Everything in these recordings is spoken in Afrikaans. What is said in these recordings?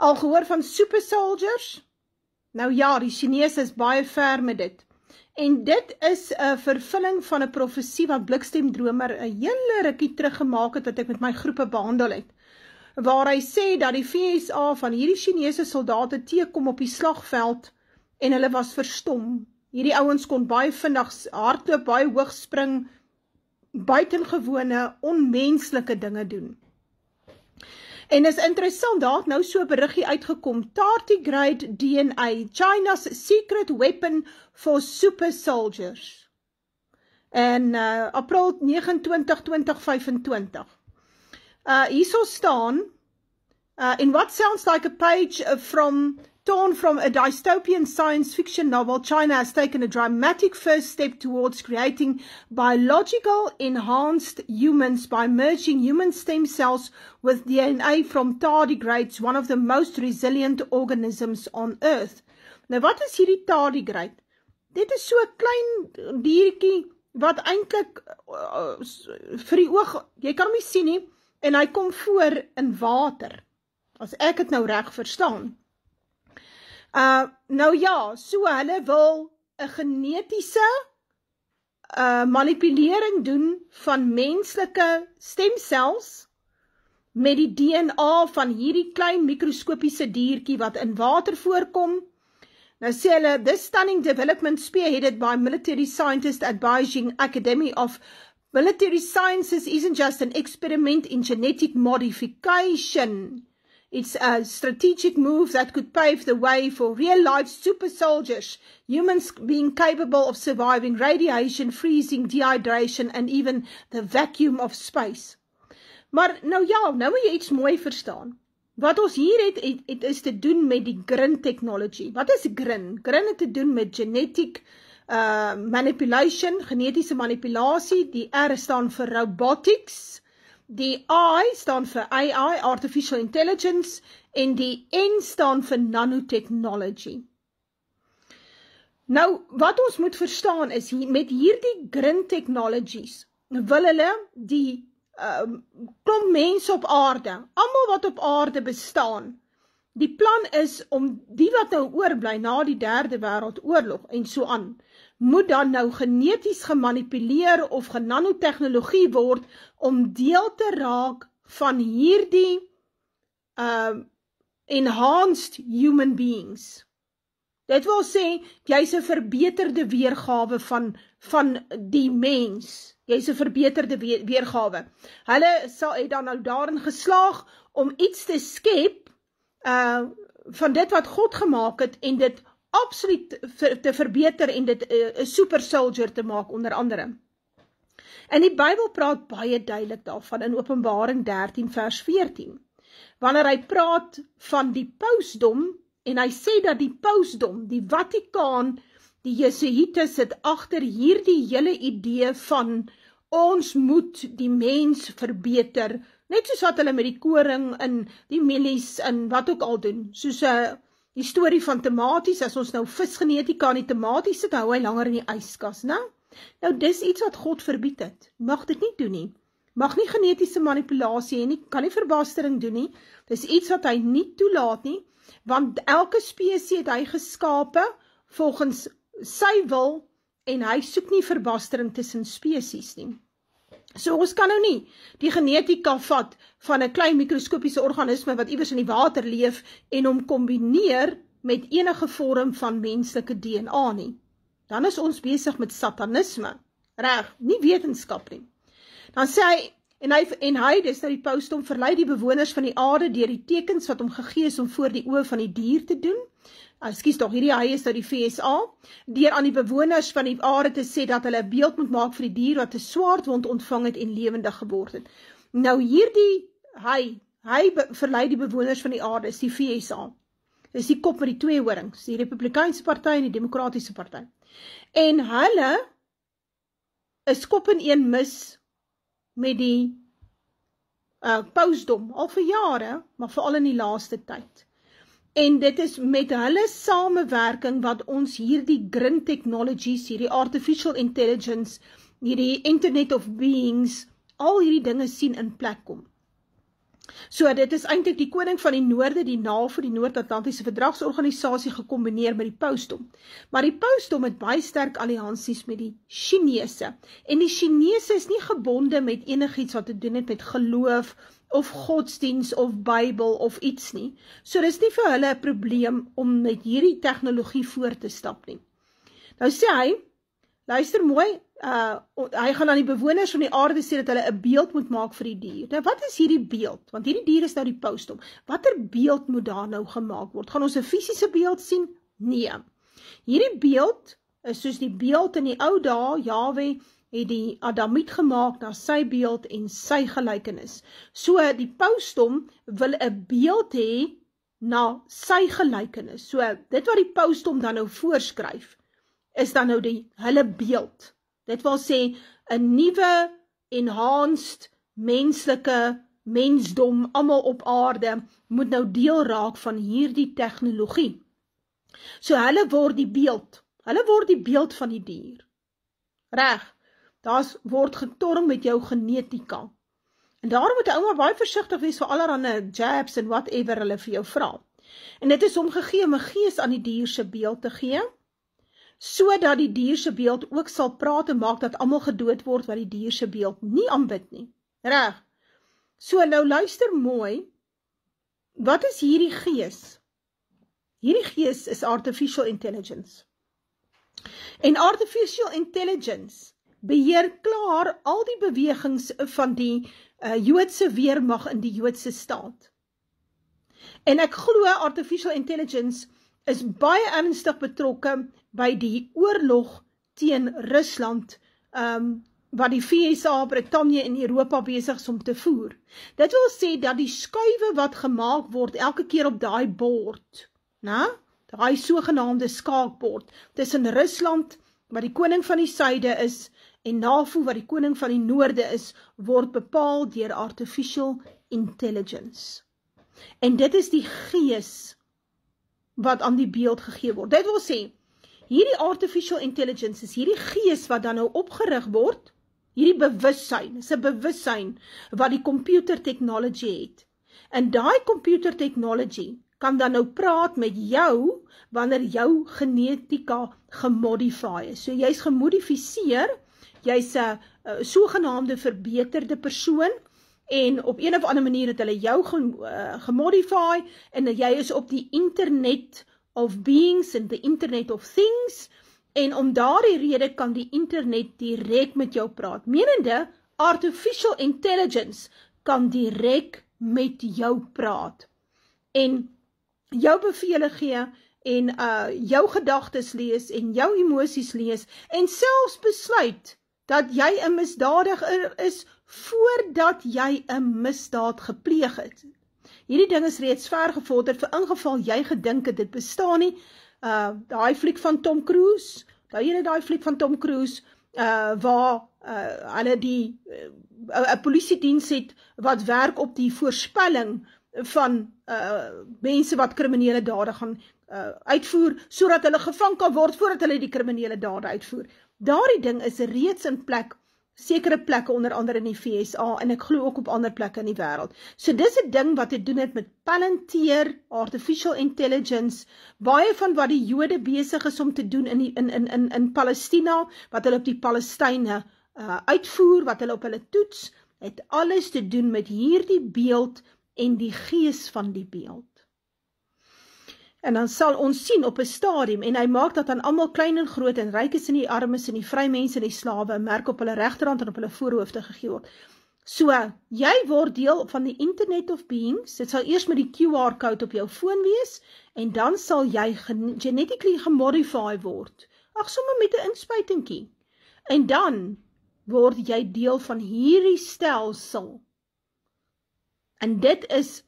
Al gehoor van super soldiers? Nou ja, die Chinese is baie ver met dit. En dit is 'n vervulling van 'n profesie wat Blikstemdromer 'n hele rukkie teruggemaak het, wat ek met my groepe behandel het. Waar hy sê dat die VSA van hierdie Chinese soldate teekom op die slagveld en hulle was verstom. Hierdie ouens kon baie vinnig hardloop, baie hoog spring, buitengewone, onmenslike dinge doen. En is interessant, daar het nou so 'n beriggie uitgekom, tardigrade DNA, China's secret weapon for super soldiers. En April 29, 2025. Hierso staan, in what sounds like a page torn from a dystopian science fiction novel, China has taken a dramatic first step towards creating biological enhanced humans by merging human stem cells with DNA from tardigrades, one of the most resilient organisms on Earth. Nou wat is hierdie tardigrade? Dit is so 'n klein diertjie wat eintlik vir die oog, jy kan hom nie sien nie, en hy kom voor in water, as ek het nou reg verstaan. Nou ja, so hulle wil 'n genetiese manipulering doen van menslike stemsels met die DNA van hierdie klein mikroskopiese diertjie wat in water voorkom. Nou sê hulle, this stunning development spearheaded by military scientists at Beijing Academy of Military Sciences isn't just an experiment in genetic modification. It's a strategic move that could pave the way for real-life super soldiers, humans being capable of surviving radiation, freezing, dehydration, and even the vacuum of space. Maar nou ja, nou moet jy iets mooi verstaan. Wat ons hier het is te doen met die GRIN technology. Wat is GRIN? GRIN het te doen met genetic manipulation, genetiese manipulasie. Die R staan vir robotics. Die I staan vir AI, Artificial Intelligence, en die N staan vir Nanotechnology. Nou, wat ons moet verstaan is, met hierdie GRIN technologies, wil hulle die klomp mense op aarde, almal wat op aarde bestaan, die plan is om die wat nou oorbly na die 3de wêreldoorlog en so aan, moet dan nou geneties gemanipuleer of genanotechnologie word om deel te raak van hierdie enhanced human beings. Dit wil sê, jy's 'n verbeterde weergawe van die mens. Jy's 'n verbeterde weergawe. Hulle het dan nou daarin geslaag om iets te skep van dit wat God gemaak het en dit absoluut te verbeter en dit 'n super soldier te maak onder andere. En die Bybel praat baie duidelik daarvan in Openbaring 13 vers 14. Wanneer hy praat van die pausdom en hy sê dat die pausdom, die Vatikaan, die Jesuïte sit agter hierdie hele idee van ons moet die mens verbeter, net soos wat hulle met die koring en die mielies en wat ook al doen, soos die storie van tomaties, as ons nou visgenetika aan die tomaties sit, hou hy langer in die yskas, né? Nou dis iets wat God verbied het, mag dit nie doen nie, mag nie genetiese manipulasie hê nie, kan nie verbastering doen nie, dis iets wat hy nie toelaat nie, want elke spesies het hy geskape volgens sy wil en hy soek nie verbastering tussen spesies nie. So ons kan nou nie die genetika vat van 'n klein mikroskopiese organisme wat iewers in die water leef en hom kombineer met enige vorm van menslike DNA nie. Dan is ons besig met satanisme, reg, nie wetenskap nie. Dan sê hy, en hy, dis nou die pausdom, verlei die bewoners van die aarde deur die tekens wat hom gegee is om voor die oë van die dier te doen. Ekskuus tog, hierdie hy is nou die VSA, deur aan die bewoners van die aarde te sê dat hulle 'n beeld moet maak vir die dier wat 'n swaardwond ontvang het en lewendig geword het. Nou hierdie, hy verlei die bewoners van die aarde, is die VSA. Dis die kop met die 2 horings, die Republikeinse party en die Demokratiese party. En hulle is kop in een mis met die pausdom, al vir jare, maar veral in die laaste tyd. En dit is met hulle samewerking wat ons hierdie GRIN technologies, hierdie artificial intelligence, hierdie Internet of Beings, al hierdie dinge sien in plek kom. So, dit is eintlik die koning van die noorde, die NAVO, die Noord-Atlantiese Verdragsorganisasie, gekombineer met die pausdom. Maar die pausdom het baie sterk alliansies met die Chinese. En die Chinese is nie gebonde met enigiets wat te doen het met geloof, of godsdiens, of Bybel, of iets nie. So, dit is nie vir hulle 'n probleem om met hierdie tegnologie voor te stap nie. Nou sê hy, luister mooi, hy gaan aan die bewoners van die aarde sê dat hulle 'n beeld moet maak vir die dier. Nou, wat is hierdie beeld? Want hierdie dier is nou die pausdom. Watter beeld moet daar nou gemaak word? Gaan ons 'n fisiese beeld sien? Nee. Hierdie beeld is soos die beeld in die ou dae, Jahwe het die Adamiet gemaak na sy beeld en sy gelykenis. So, die pausdom wil 'n beeld hê na sy gelykenis. So, dit wat die pausdom dan nou voorskryf, is dan nou hulle beeld. Dit wil sê, 'n nuwe, enhanced, menslike, mensdom, almal op aarde, moet nou deel raak van hierdie tegnologie. So hulle word die beeld van die dier. Reg, daar word getorm met jou genetika. En daarom moet 'n ouma baie versigtig wees vir allerhande jabs en whatever hulle vir jou vra. En dit is om gegee om 'n gees aan die dier se beeld te gee, sodat die dier se beeld ook sal praat en maak dat almal gedood word wat die dier se beeld nie aanbid nie. Reg. So nou luister mooi, wat is hierdie gees? Hierdie gees is artificial intelligence. En artificial intelligence beheer klaar al die bewegings van die Joodse weermag in die Joodse staat. En ek glo artificial intelligence is baie ernstig betrokke by die oorlog teen Rusland, wat die VSA, Brittanje en Europa besig is om te voer. Dit wil sê dat die skuwe wat gemaak word elke keer op daai bord, daai sogenaamde skaakbord, tussen Rusland, wat die koning van die suide is, en NAVO, wat die koning van die noorde is, word bepaal deur artificial intelligence. En dit is die gees wat aan die beeld gegee word. Dit wil sê, hierdie artificial intelligence is hierdie gees wat dan nou opgerig word, hierdie bewussyn, is 'n bewussyn wat die computer technology het. En daai computer technology kan dan nou praat met jou, wanneer jou genetika gemodify is. So jy's gemodifiseer, jy's 'n sogenaamde verbeterde persoon, en op een of ander manier het hulle jou gemodify, en jy is op die internet of beings en the internet of things, en om daardie rede kan die internet direk met jou praat. Menende, artificial intelligence kan direk met jou praat, en jou bevele gee, en jou gedagtes lees, en jou emosies lees, en selfs besluit, dat jy 'n misdadiger is, voordat jy 'n misdaad gepleeg het. Hierdie ding is reeds ver gevorder, vir ingeval jy gedink het dit bestaan nie. Daai fliek van Tom Cruise, daai fliek van Tom Cruise, waar hulle 'n polisiediens het, wat werk op die voorspelling van mense wat kriminele dade gaan uitvoer, sodat hulle gevang kan word, voordat hulle die kriminele dade uitvoer. Daardie ding is reeds in plek, sekere plekke onder andere in die VSA, en ek glo ook op ander plekke in die wêreld. So dis 'n ding wat te doen het met Palantir, artificial intelligence, baie van wat die Jode besig is om te doen in Palestina, wat hulle op die Palestynë uitvoer, wat hulle op hulle toets, het alles te doen met hierdie beeld en die gees van die beeld. En dan sal ons sien op 'n stadium, en hy maak dat aan almal klein en groot, en rykes en die armes, en die vry mense en die slawe, 'n merk op hulle regterhand en op hulle voorhoofde gegee word. So, jy word deel van die Internet of Beings, dit sal eers met die QR-code op jou foon wees, en dan sal jy genetically gemodify word, sommer met 'n inspuitingkie, en dan word jy deel van hierdie stelsel. En dit is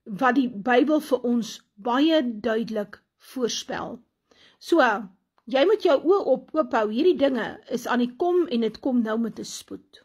wat die Bybel vir ons baie duidelik voorspel. So, jy moet jou oë oop hou, hierdie dinge is aan die kom, en dit kom nou met 'n spoed.